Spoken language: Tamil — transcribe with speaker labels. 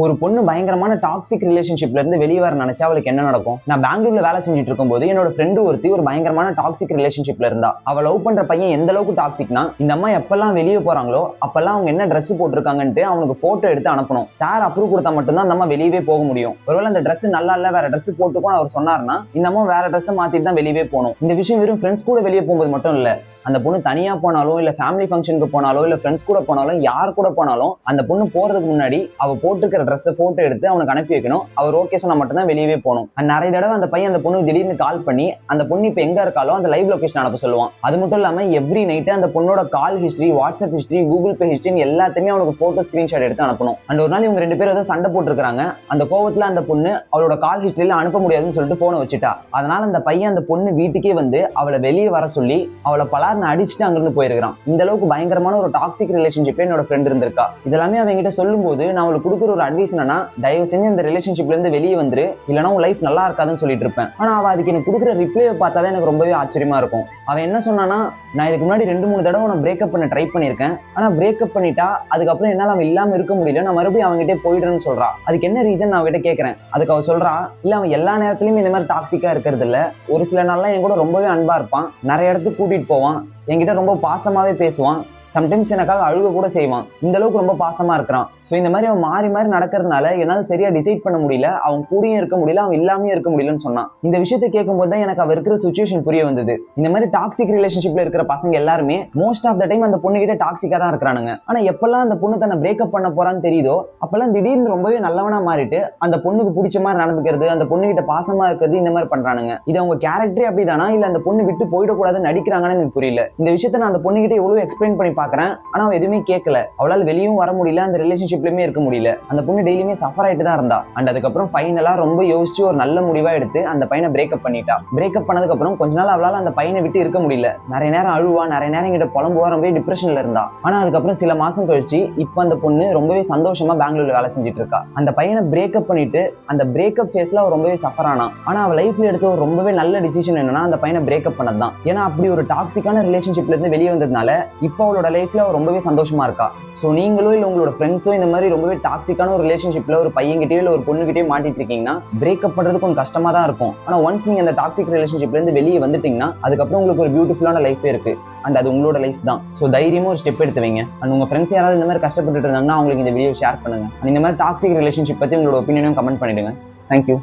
Speaker 1: ஒரு பொண்ணு பயங்கரமான டாக்ஸிக் ரிலேஷன்ஷிப்ல இருந்து வெளியே வர நினைச்சா அவளுக்கு என்ன நடக்கும்? நான் பெங்களூர்ல வேலை செஞ்சுட்டு இருக்கும்போது என்னோட ஃப்ரெண்டு ஒருத்தி ஒரு பயங்கரமான டாக்ஸிக் ரிலேஷன்ஷிப்ல இருந்தா. அவ லவ் பண்ற பையன் எந்த அளவுக்கு டாக்ஸிக்னா, இந்த அம்மா எப்பெல்லாம் வெளியே போறாங்களோ அப்பெல்லாம் அவங்க என்ன ட்ரெஸ் போட்டிருக்காங்கன்ட்டு அவனுக்கு போட்டோ எடுத்து அனுப்பணும். சார் அப்ரூவ் கொடுத்தா மட்டும்தான் அந்த அம்மா வெளியவே போக முடியும். ஒருவேளை அந்த ட்ரெஸ் நல்லா இல்ல, வேற ட்ரெஸ் போட்டுக்கும் அவர் சொன்னார்னா இந்த அம்மா வேற ட்ரெஸ் மாத்திட்டு தான் வெளியே போகணும். இந்த விஷயம் வெறும் ஃப்ரெண்ட்ஸ் கூட வெளியே போகும்போது மட்டும் இல்ல, அந்த பொண்ணு தனியா போனாலும் இல்ல ஃபேமிலி ஃபங்க்ஷனுக்கு போனாலும் இல்ல ஃப்ரெண்ட்ஸ் கூட போனாலும் யார் கூட போனாலும் அந்த பொண்ணு போறதுக்கு முன்னாடி அவ போட்டுக்கிற ட்ரெஸ் போட்டோ எடுத்து அவனுக்கு அனுப்பி வைக்கணும். அவர் ஓகே சொன்னா மட்டும்தான் வெளியே போகணும். நிறைய தடவை அந்த பையன் அந்த பொண்ணுக்கு திடீர்னு கால் பண்ணி அந்த பொண்ணு இப்ப எங்க இருக்காலோ அந்த லைவ் லொகேஷன் அனுப்ப சொல்லுவான். அது மட்டும் இல்லாம எவ்ரி நைட் அந்த பொண்ணோட கால் history, WhatsApp history, Google Pay history எல்லாத்தையுமே அவனுக்கு போட்டோ ஸ்கிரீன்ஷாட் எடுத்து அனுப்பணும். அண்ட் ஒரு நாள் இவங்க ரெண்டு பேரும் ஏதோ சண்டை போட்டுருக்காங்க. அந்த கோவத்துல அந்த பொண்ணு அவளோட கால் ஹிஸ்டரியில அனுப்ப முடியாதுன்னு சொல்லிட்டு போனை வச்சுட்டா. அதனால அந்த பையன் அந்த பொண்ணு வீட்டுக்கே வந்து அவளை வெளியே வர சொல்லி அவளை பலார்னு அடிச்சுட்டு அங்கிருந்து போயிருக்கான். இந்த அளவுக்கு பயங்கரமான ஒரு டாக்ஸிக் ரிலேஷன்ஷிப்ல என்னோட ஃப்ரெண்ட் இருந்திருக்கா. இதெல்லாமே அவங்க கிட்ட சொல்லும் போது நான் அவளுக்கு கொடுக்குற ஒரு அட்வைஸ் என்னன்னா, தயவு செஞ்சு இந்த ரிலேஷன்ஷிப்ல இருந்து வெளியே வந்துரு, இல்லைன்னா உன் லைஃப் நல்லா இருக்காதுன்னு சொல்லிட்டு இருப்பேன். ஆனா அவ அதுக்கு எனக்கு கொடுக்குற ரிப்ளையை பார்த்தாதான் எனக்கு ரொம்பவே ஆச்சரியமா இருக்கும். அவன் என்ன சொன்னானா, நான் இதுக்கு முன்னாடி 2-3 தடவை நான் பிரேக்கப் பண்ண ட்ரை பண்ணியிருக்கேன். ஆனா பிரேக்கப் பண்ணிட்டா அதுக்கப்புறம் என்னால அவன் இல்லாம இருக்க முடியல, நான் மறுபடியும் அவங்ககிட்ட போயிடுறேன்னு சொல்றா. அதுக்கு என்ன ரீசன் நான் அவகிட்ட கேட்கறேன். அதுக்கு அவ சொல்றா, இல்ல அவன் எல்லா நேரத்திலயும் இந்த மாதிரி டாக்ஸிக்கா இருக்கிறது இல்ல, ஒரு சில நாள்லாம் என் கூட ரொம்பவே அன்பா இருப்பான், நிறைய இடத்துக்கு கூட்டிட்டு போவான், என்கிட்ட ரொம்ப பாசமாவே பேசுவான், சம்டைம்ஸ் எனக்காக அழுக கூட செய்வான், இந்த அளவுக்கு ரொம்ப பாசமா இருக்கிறான். ஸோ இந்த மாதிரி அவன் மாறி மாறி நடக்கிறதுனால என்னால் சரியா டிசைட் பண்ண முடியல, அவன் கூடயும் இருக்க முடியல, அவன் இல்லாமையும் இருக்க முடியலன்னு சொன்னான். இந்த விஷயத்தை கேட்கும்போது தான் எனக்கு அவ இருக்கிற சுச்சுவேஷன் புரிய வந்தது. இந்த மாதிரி டாக்ஸிக் ரிலேஷன்ஷிப்ல இருக்கிற பசங்க எல்லாருமே மோஸ்ட் ஆஃப் த டைம் அந்த பொண்ணு கிட்ட டாக்ஸிக்கா தான் இருக்கிறானுங்க. ஆனா எப்பெல்லாம் அந்த பொண்ணு தன்னை பிரேக்கப் பண்ண போறான்னு தெரியுதோ அப்பெல்லாம் திடீர்னு ரொம்பவே நல்லவனா மாறிட்டு அந்த பொண்ணுக்கு பிடிச்ச மாதிரி நடந்துக்கிறது, அந்த பொண்ணு கிட்ட பாசமா இருக்கிறது, இந்த மாதிரி பண்றானுங்க. இது அவங்க கேரக்டரே அப்படிதானா, இல்ல அந்த பொண்ணு விட்டு போயிடக்கூடாதுன்னு நடிக்கிறாங்கன்னு எனக்கு புரியல. இந்த விஷயத்த நான் அந்த பொண்ணு கிட்ட எவ்வளவு எக்ஸ்பிளைன் பண்ணி பாக்குறேன், ஆனா அவ எதுவுமே கேட்கல. அவளால் வெளியும் வர முடியல, அந்த ரிலேஷன்ஷிப்லயுமே இருக்க முடியல. அந்த பொண்ணு டெய்லியுமே சஃபர் ஆயிட்டு தான் இருந்தா. அண்ட் அதுக்கப்புறம் ஃபைனலா ரொம்ப யோசிச்சு ஒரு நல்ல முடிவா எடுத்து அந்த பையனை பிரேக்கப் பண்ணிட்டா. பிரேக்கப் பண்ணதுக்கு அப்புறம் கொஞ்ச நாள் அவளால அந்த பையனை விட்டு இருக்க முடியல. நிறைய நேரம் அழுவா, நிறைய நேரம் கிட்ட புலம்புவா, ரொம்ப டிப்ரெஷன்ல இருந்தா. ஆனா அதுக்கப்புறம் சில மாசம் கழிச்சு இப்ப அந்த பொண்ணு ரொம்பவே சந்தோஷமா பெங்களூர்ல வேலை செஞ்சுட்டு இருக்கா. அந்த பையனை பிரேக்கப் பண்ணிட்டு அந்த பிரேக்கப் ஃபேஸ்ல அவ ரொம்பவே சஃபர் ஆனா. ஆனா அவ லைஃப்ல எடுத்த ஒரு ரொம்பவே நல்ல டிசிஷன் என்னன்னா அந்த பையனை பிரேக்கப் பண்ணதுதான். ஏன்னா அப்படி ஒரு டாக்ஸிக்கான ரிலேஷன்ஷிப்ல இருந்து வெளியே வந்ததுனால இப்போ அவளோட லைஃப்ல அவ ரொம்பவே சந்தோஷமா இருக்கா. ஸோ நீங்களோ இல்லை உங்களோட ஃப்ரெண்ட்ஸோ இந்த மாதிரி ரொம்பவே டாக்ஸிக்கான ஒரு ரிலேஷன்ஷிப்ல ஒரு பையன்கிட்டயோ இல்லை ஒரு பொண்ணுகிட்டயோ மாட்டிட்டு இருக்கீங்கன்னா பிரேக்கப் பண்றது கொஞ்சம் கஷ்டமா தான் இருக்கும். ஆனால் ஒன்ஸ் நீங்க அந்த டாக்ஸிக் ரிலேஷன்ஷிப்ல இருந்து வெளியே வந்துட்டீங்கன்னா அதுக்கப்புறம் உங்களுக்கு ஒரு பியூட்டிஃபுல்லான லைஃபே இருக்கு. அண்ட் அது உங்களோட லைஃப் தான். ஸோ தைரியமா ஒரு ஸ்டெப் எடுத்து வைங்க. அண்ட் உங்க ஃப்ரெண்ட்ஸ் யாராவது இந்த மாதிரி கஷ்டப்பட்டு இருந்தாங்கன்னா அவங்களுக்கு இந்த வீடியோ ஷேர் பண்ணுங்க. அண்ட் இந்த மாதிரி டாக்ஸிக் ரிலேஷன்ஷிப் பத்தி உங்களோட ஒப்பீனியனும் கமெண்ட் பண்ணிடுங்க. தேங்க்யூ.